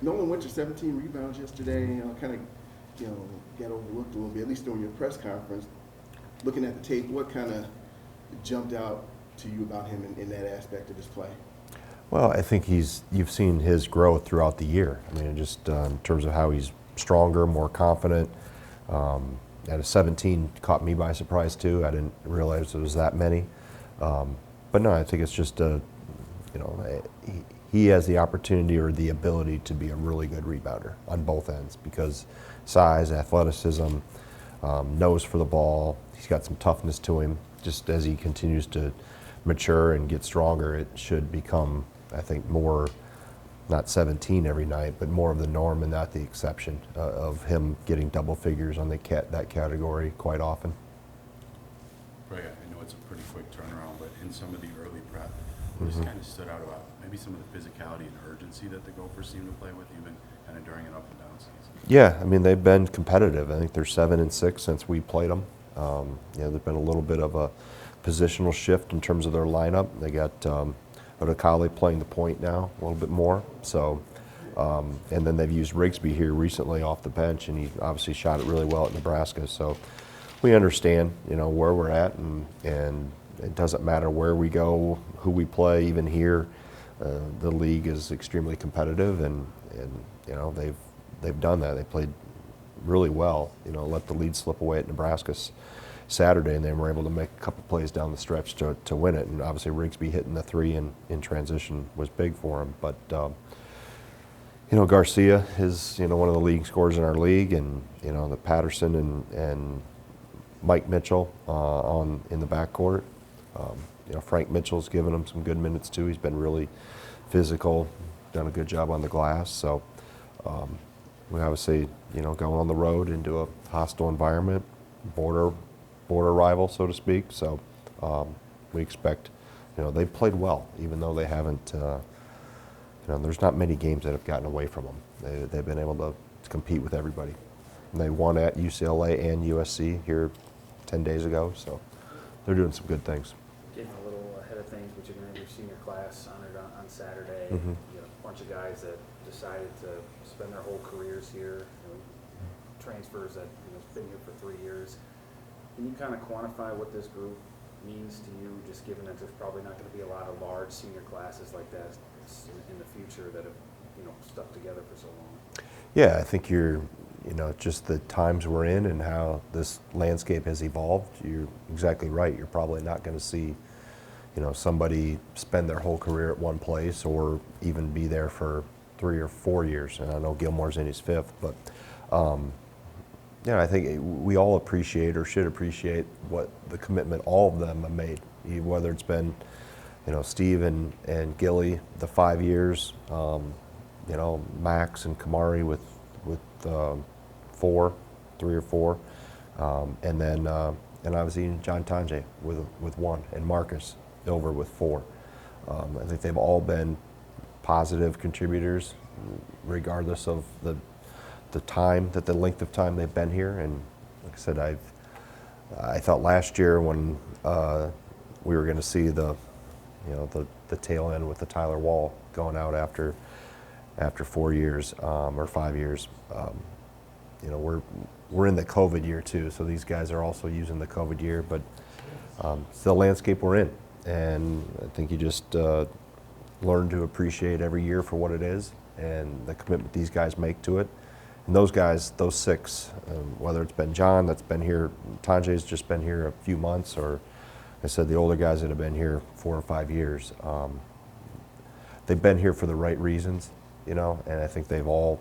Nolan went to 17 rebounds yesterday. Kind of, got overlooked a little bit, at least during your press conference. Looking at the tape, what kind of jumped out to you about him in that aspect of his play? Well, I think you've seen his growth throughout the year. I mean, just in terms of how he's stronger, more confident. At a 17, caught me by surprise too. I didn't realize there was that many. But no, I think it's just he has the opportunity or the ability to be a really good rebounder on both ends because size, athleticism, nose for the ball. He's got some toughness to him. Just as he continues to mature and get stronger, it should become, I think, more, not 17 every night, but more of the norm and not the exception of him getting double figures on that category quite often. Right, I know it's a pretty quick turnaround, but in some of the early prep, what just kind of stood out about maybe some of the physicality and urgency that the Gophers seem to play with, even kind of during an up and down season? Yeah, I mean, they've been competitive. I think they're 7-6 since we played them. There's been a little bit of a positional shift in terms of their lineup. They got Odekale playing the point now a little bit more. So, and then they've used Rigsby here recently off the bench, and he obviously shot it really well at Nebraska. So we understand, where we're at, and it doesn't matter where we go, who we play, even here. The league is extremely competitive, and they've done that. They played really well. Let the lead slip away at Nebraska Saturday, and they were able to make a couple plays down the stretch to win it. And obviously Rigsby hitting the three in transition was big for him. But Garcia is one of the leading scorers in our league, and the Patterson and Mike Mitchell in the backcourt. Frank Mitchell's given him some good minutes too. He's been really physical, done a good job on the glass. So we obviously going on the road into a hostile environment, border rival, so to speak. So we expect, they've played well, even though they haven't. There's not many games that have gotten away from them. They've been able to compete with everybody. And they won at UCLA and USC here 10 days ago, so they're doing some good things. Getting a little ahead of things, but you're going to have your senior class honored on Saturday. Mm-hmm. You have a bunch of guys that decided to spend their whole careers here. Transfers that been here for 3 years. Can you kind of quantify what this group means to you, just given that there's probably not going to be a lot of large senior classes like that in the future that have stuck together for so long? Yeah, I think just the times we're in and how this landscape has evolved, you're exactly right. You're probably not going to see, somebody spend their whole career at one place or even be there for 3 or 4 years. And I know Gilmore's in his 5th, but I think we all appreciate or should appreciate what the commitment all of them have made, whether it's been, Steve and Gilly, the 5 years, Max and Kamari with 3 or 4, and then and obviously John Tange with 1, and Marcus Ilver with 4. I think they've all been positive contributors, regardless of the length of time they've been here. And like I said, I thought last year when we were going to see the tail end with the Tyler Wall going out after 4 years or 5 years. We're in the COVID year too, so these guys are also using the COVID year, but it's the landscape we're in, and I think you just learn to appreciate every year for what it is and the commitment these guys make to it. And those guys, those 6, whether it's been John that's been here, Tanje's just been here a few months, or I said the older guys that have been here 4 or 5 years, they've been here for the right reasons, and I think they've all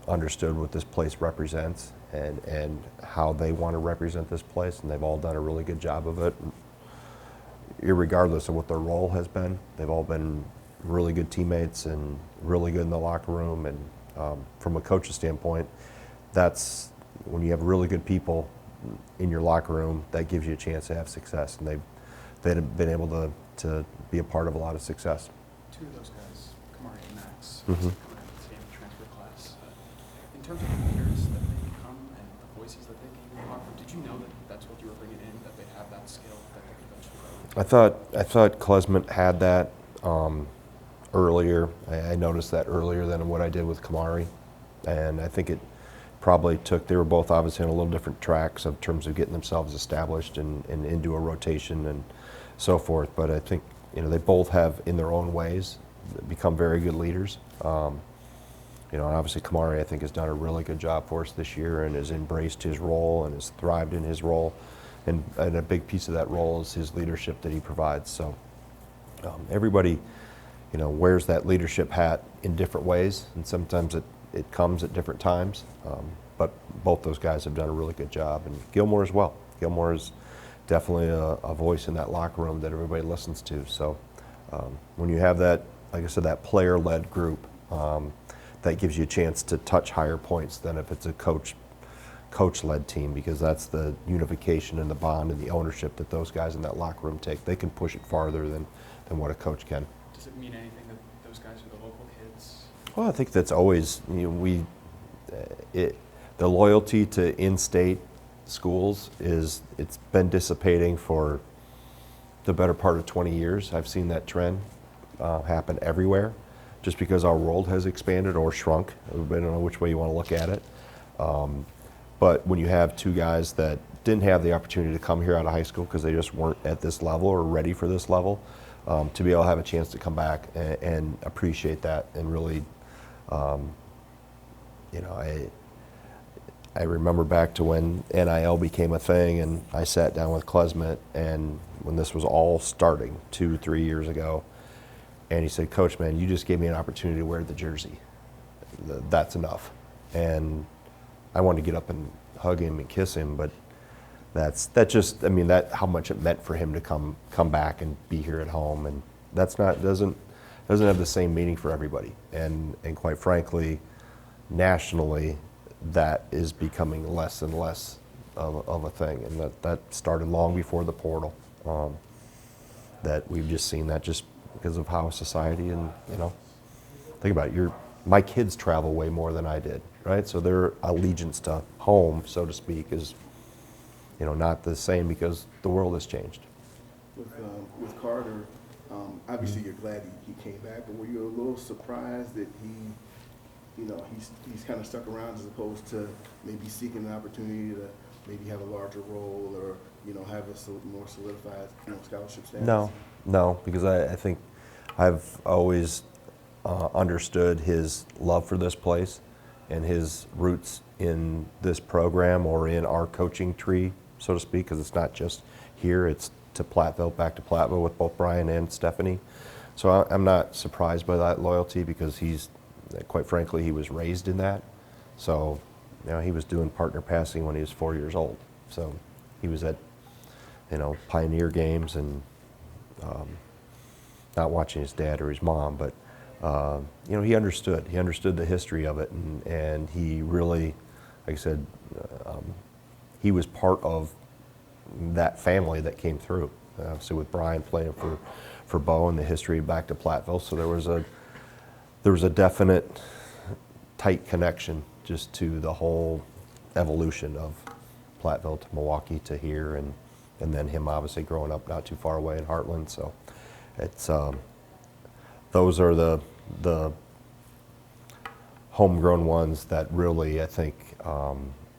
understood what this place represents and how they want to represent this place, and they've all done a really good job of it. Irregardless of what their role has been, they've all been really good teammates and really good in the locker room. And from a coach's standpoint, that's when you have really good people in your locker room, that gives you a chance to have success, and they've been able to be a part of a lot of success. 2 of those guys, Kamari and Max, Mm-hmm. coming out of the same transfer class. In terms of the leaders that they become and the voices that they can offer, did you know that that's what you were bringing in, that they have that skill that they could eventually grow? I thought Klesmit had that earlier. I noticed that earlier than what I did with Kamari. And I think it probably took, they were both obviously on a little different tracks in terms of getting themselves established and into a rotation and so forth. But I think, they both have, in their own ways, become very good leaders. And obviously Kamari, I think, has done a really good job for us this year and has embraced his role and has thrived in his role. And a big piece of that role is his leadership that he provides. So everybody, wears that leadership hat in different ways, and sometimes it comes at different times. But both those guys have done a really good job, and Gilmore as well. Gilmore is definitely a voice in that locker room that everybody listens to. So when you have that, like I said, that player-led group, that gives you a chance to touch higher points than if it's a coach-led team, because that's the unification and the bond and the ownership that those guys in that locker room take. They can push it farther than what a coach can. Does it mean anything that those guys are the local kids? Well, I think that's always, the loyalty to in-state schools it's been dissipating for the better part of 20 years. I've seen that trend happen everywhere, just because our world has expanded or shrunk. I don't know which way you want to look at it. But when you have two guys that didn't have the opportunity to come here out of high school because they just weren't at this level or ready for this level, to be able to have a chance to come back and appreciate that and really, I remember back to when NIL became a thing, and I sat down with Klesmet, and when this was all starting 2-3 years ago, and he said, "Coach, man, you just gave me an opportunity to wear the jersey. That's enough." And I wanted to get up and hug him and kiss him, but that how much it meant for him to come back and be here at home, and doesn't have the same meaning for everybody. And quite frankly, nationally, that is becoming less and less of a thing, and that started long before the portal. That we've just seen that just because of how society and think about it. My kids travel way more than I did, right? So their allegiance to home, so to speak, is not the same because the world has changed. With Carter, obviously you're glad he came back, but were you a little surprised that he's kind of stuck around as opposed to maybe seeking an opportunity to maybe have a larger role or have a more solidified scholarship status? No, because I think I've always understood his love for this place and his roots in this program or in our coaching tree, so to speak, because it's not just here, it's to Platteville, back to Platteville with both Brian and Stephanie. So I'm not surprised by that loyalty because quite frankly, he was raised in that. So, he was doing partner passing when he was 4 years old. So he was at, Pioneer games and not watching his dad or his mom, but he understood. He understood the history of it, and he really, like I said, he was part of that family that came through. So with Brian playing for Bo and the history back to Platteville, so there was a definite tight connection just to the whole evolution of Platteville to Milwaukee to here, and then him obviously growing up not too far away in Heartland. So it's those are the homegrown ones that really, I think,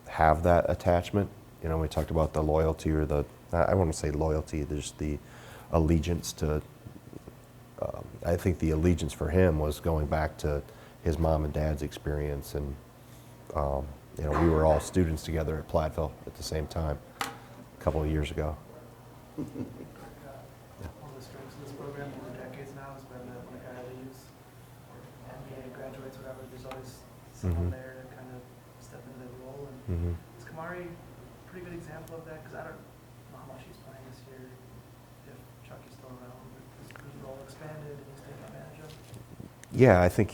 have that attachment. We talked about the loyalty or I wouldn't say loyalty, there's the allegiance to, I think the allegiance for him was going back to his mom and dad's experience. And, we were all students together at Platteville at the same time a couple of years ago. One of the strengths of this program over decades now has been that when a guy leaves, or NBA graduates, whatever, there's always someone there to kind of step into that role. And is Kamari a pretty good example of that? Because I don't know how much he's playing this year, if Chucky's still around, but his role expanded and he's taking advantage of it? Yeah, I think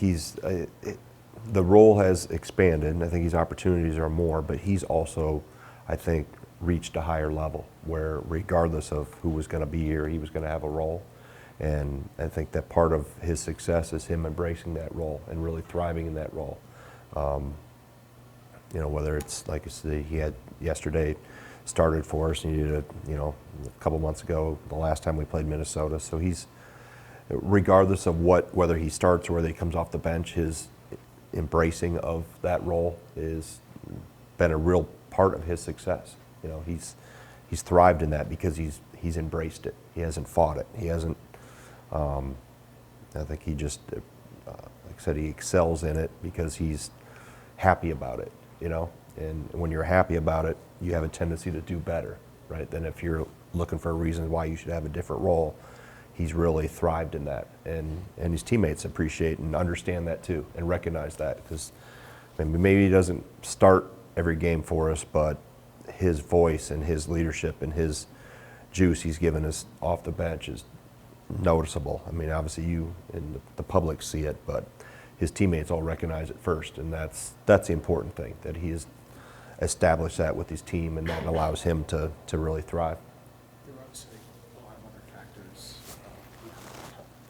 the role has expanded, and I think his opportunities are more, but he's also, I think, reached a higher level where regardless of who was going to be here, he was going to have a role. And I think that part of his success is him embracing that role and really thriving in that role. Whether it's, like I said, he had yesterday started for us, and he did a couple months ago, the last time we played Minnesota. So he's regardless of whether he starts or whether he comes off the bench, his embracing of that role is been a real part of his success. You know, he's thrived in that because he's embraced it. He hasn't fought it. He hasn't. I think he just, like I said, he excels in it because he's happy about it. You know, and when you're happy about it, you have a tendency to do better, right? Than if you're looking for a reason why you should have a different role. He's really thrived in that, and his teammates appreciate and understand that too, and recognize that, because maybe he doesn't start every game for us, but his voice and his leadership and his juice he's given us off the bench is noticeable. I mean, obviously you and the public see it, but his teammates all recognize it first, and that's the important thing, that he has established that with his team, and that allows him to really thrive. There were obviously a lot of other factors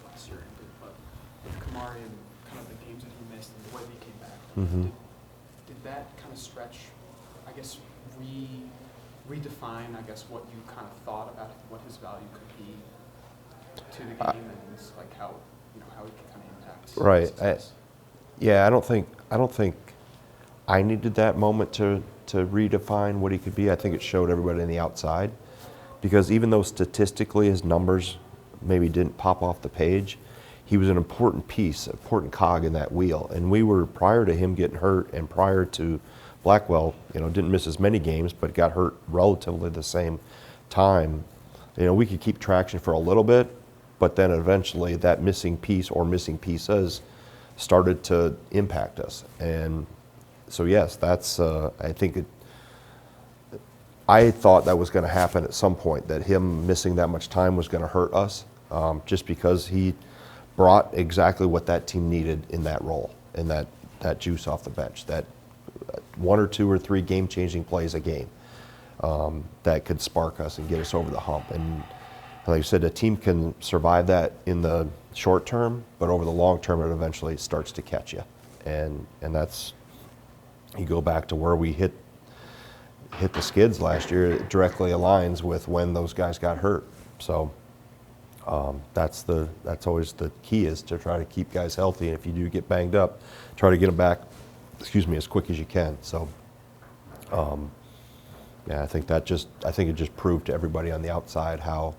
last year, but with Kamari and kind of the games that he missed and the way he came back, Mhm. did that kind of stretch, I guess, redefine, I guess, what you kind of thought about what his value could be to the game, and just like how he could kind of impact Right. success? Yeah, I don't think I needed that moment to redefine what he could be. I think it showed everybody on the outside, because even though statistically his numbers maybe didn't pop off the page, he was an important piece, important cog in that wheel. And we were, prior to him getting hurt and prior to Blackwell, didn't miss as many games, but got hurt relatively the same time. We could keep traction for a little bit, but then eventually that missing piece or missing pieces started to impact us. And so yes, that's I thought that was going to happen at some point, that him missing that much time was going to hurt us, just because he brought exactly what that team needed in that role, and that juice off the bench, that 1 or 2 or 3 game-changing plays a game that could spark us and get us over the hump. And like I said, a team can survive that in the short term, but over the long term, it eventually starts to catch you. And that's, you go back to where we hit the skids last year, it directly aligns with when those guys got hurt. So that's always the key, is to try to keep guys healthy. And if you do get banged up, try to get them back, as quick as you can. So yeah, I think it just proved to everybody on the outside how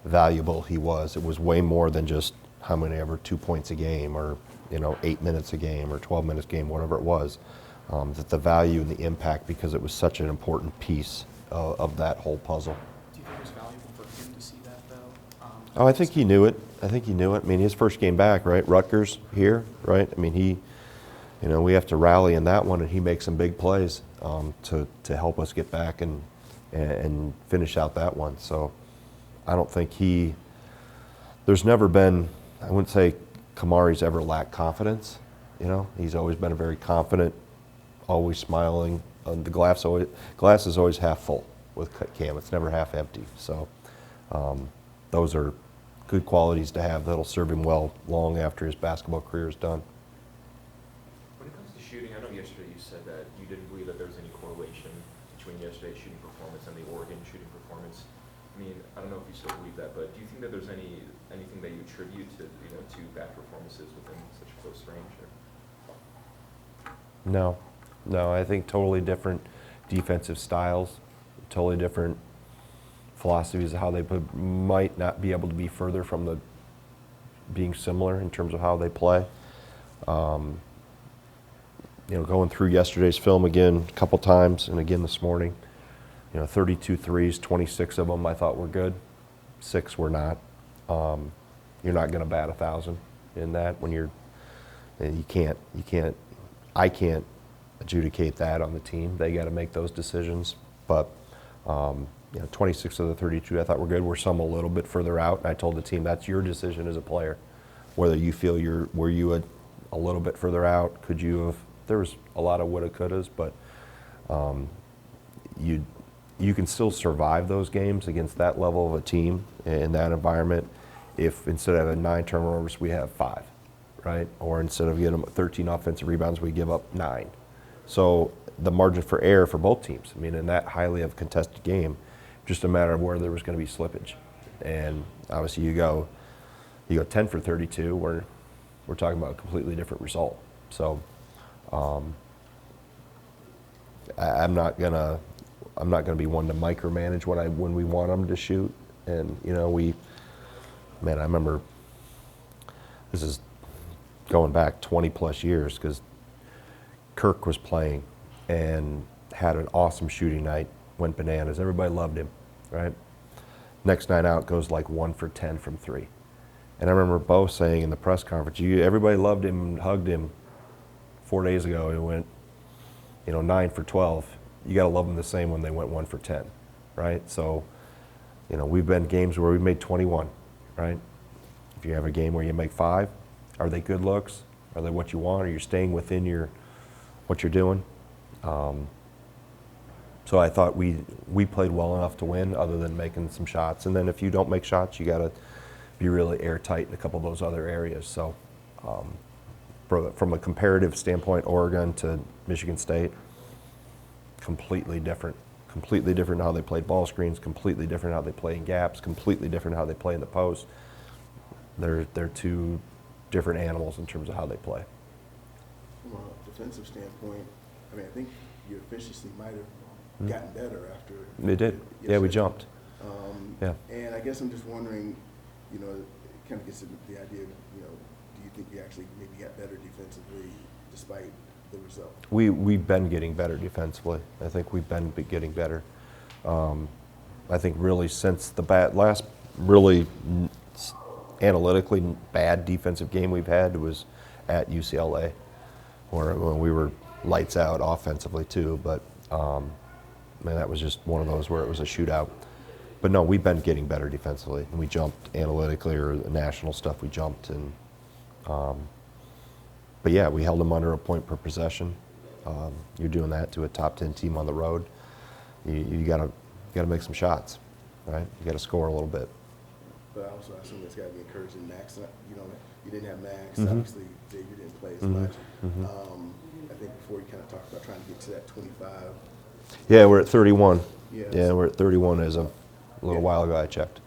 valuable he was. It was way more than just how many ever 2 points a game, or 8 minutes a game, or 12 minutes a game, whatever it was. That the value and the impact, because it was such an important piece of that whole puzzle. Do you think it was valuable for him to see that, though? Oh, I think he knew it. I mean, his first game back, right? Rutgers here, right? I mean, we have to rally in that one, and he makes some big plays to help us get back and finish out that one. So I don't think there's never been, I wouldn't say Kamari's ever lacked confidence. He's always been a very confident, always smiling. The glass is always half full with Cam. It's never half empty. So those are good qualities to have that'll serve him well long after his basketball career is done. When it comes to shooting, I know yesterday you said that you didn't believe that there was any correlation between yesterday's shooting performance and the Oregon shooting performance. I mean, I don't know if you still believe that, but do you think that there's anything that you attribute to bad performances within such a close range? Or? No, I think totally different defensive styles, totally different philosophies of how they might not be able to be further from being similar in terms of how they play. Going through yesterday's film again a couple times, and again this morning, 32 threes, 26 of them I thought were good, 6 were not. You're not going to bat 1,000 in that when I can't adjudicate that on the team. They got to make those decisions. But 26 of the 32 I thought were good. Were some a little bit further out, and I told the team that's your decision as a player, whether you feel were you a little bit further out. Could you have? There was a lot of woulda, couldas, but you can still survive those games against that level of a team in that environment if instead of 9 turnovers we have 5, right? Or instead of getting 13 offensive rebounds we give up 9. So the margin for error for both teams, I mean, in that highly of contested game, just a matter of where there was going to be slippage. And obviously you go You go 10 for 32, we're talking about a completely different result. So I'm not gonna be one to micromanage when we want them to shoot. And you know, I remember, this is going back 20 plus years, because Kirk was playing and had an awesome shooting night, went bananas. Everybody loved him, right? Next night out goes like 1 for 10 from 3. And I remember Bo saying in the press conference, everybody loved him and hugged him 4 days ago. He went, 9 for 12. You got to love them the same when they went 1 for 10, right? So, we've been games where we made 21, right? If you have a game where you make 5, are they good looks? Are they what you want? Are you staying within what you're doing? So I thought we played well enough to win, other than making some shots. And then if you don't make shots, you got to be really airtight in a couple of those other areas. So from a comparative standpoint, Oregon to Michigan State, completely different. Completely different how they played ball screens, completely different how they play in gaps, completely different how they play in the post. They're two different animals in terms of how they play. From a defensive standpoint, I think your efficiency might have gotten better after. They did. Yeah, we jumped. Yeah. And I guess I'm just wondering, it kind of gets to the idea of, do you think you actually maybe got better defensively despite the result? We've been getting better defensively. I think we've been getting better. I think really since the last really analytically bad defensive game we've had was at UCLA, where when we were lights out offensively too. But that was just one of those where it was a shootout. But no, we've been getting better defensively. And we jumped analytically, or the national stuff we jumped. And but yeah, we held them under a point per possession. You're doing that to a top 10 team on the road. You gotta make some shots, right? You gotta score a little bit. But I also assume it's got to be encouraging. Max, you didn't have Max. Mm-hmm. Obviously, Xavier didn't play as much. I think before you kind of talked about trying to get to that 25. Yeah, we're at 31. Yes. Yeah, we're at 31 as of a little while ago I checked.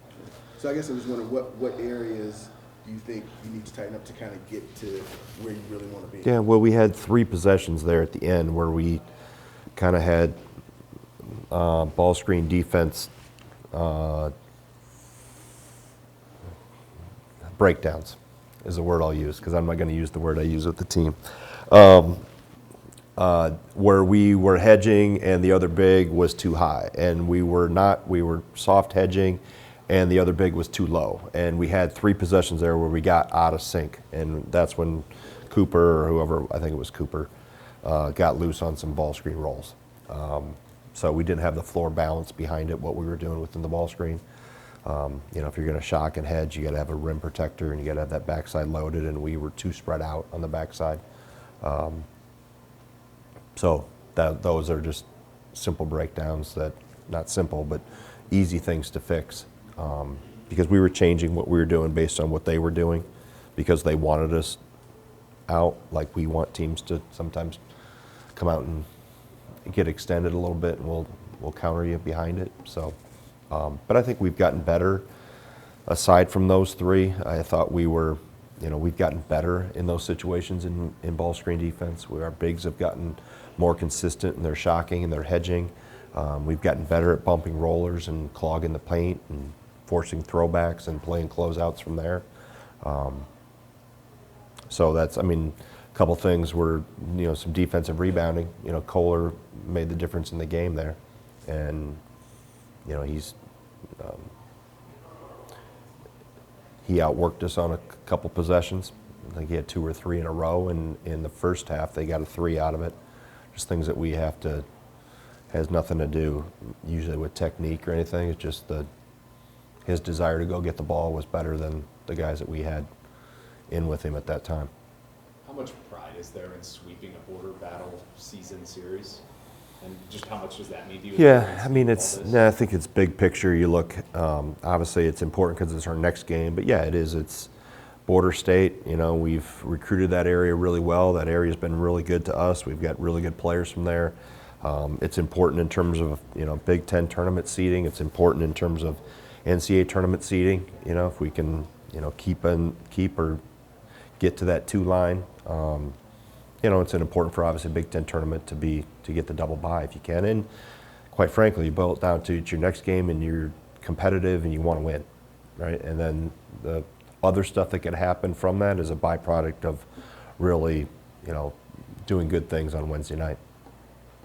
So I guess I'm just wondering what areas do you think you need to tighten up to kind of get to where you really want to be? Yeah, well, we had 3 possessions there at the end where we kind of had ball screen defense breakdowns is the word I'll use, because I'm not going to use the word I use with the team. Where we were hedging and the other big was too high, and we were soft hedging and the other big was too low. And we had 3 possessions there where we got out of sync, and that's when Cooper, or whoever, I think it was Cooper, got loose on some ball screen rolls. So we didn't have the floor balance behind it, what we were doing within the ball screen. If you're going to shock and hedge, you got to have a rim protector and you got to have that backside loaded, and we were too spread out on the backside. So those are just simple breakdowns that, not simple, but easy things to fix. Because we were changing what we were doing based on what they were doing, because they wanted us out, like we want teams to sometimes come out and get extended a little bit, and we'll counter you behind it. So, but I think we've gotten better. Aside from those 3, I thought we've gotten better in those situations in ball screen defense, where our bigs have gotten more consistent in their shocking and their hedging. We've gotten better at bumping rollers and clogging the paint and forcing throwbacks and playing closeouts from there. So that's, a couple things were, some defensive rebounding. Kohler made the difference in the game there. And, he outworked us on a couple possessions. I think he had 2 or 3 in a row, and in the first half they got a 3 out of it. Just things that we has nothing to do usually with technique or anything. It's just his desire to go get the ball was better than the guys that we had in with him at that time. How much pride is there in sweeping a border battle season series? And just how much does that mean to you? Yeah, I think it's big picture. You look, obviously it's important because it's our next game, but yeah, it is. It's border state. We've recruited that area really well. That area's been really good to us. We've got really good players from there. It's important in terms of, Big Ten tournament seeding. It's important in terms of NCAA tournament seeding. If we can you know, keep or get to that 2 line. You know, it's an important for obviously a Big Ten tournament to get the double bye if you can. And quite frankly, you boil it down to it's your next game and you're competitive and you want to win, right? And then the other stuff that could happen from that is a byproduct of really, you know, doing good things on Wednesday night.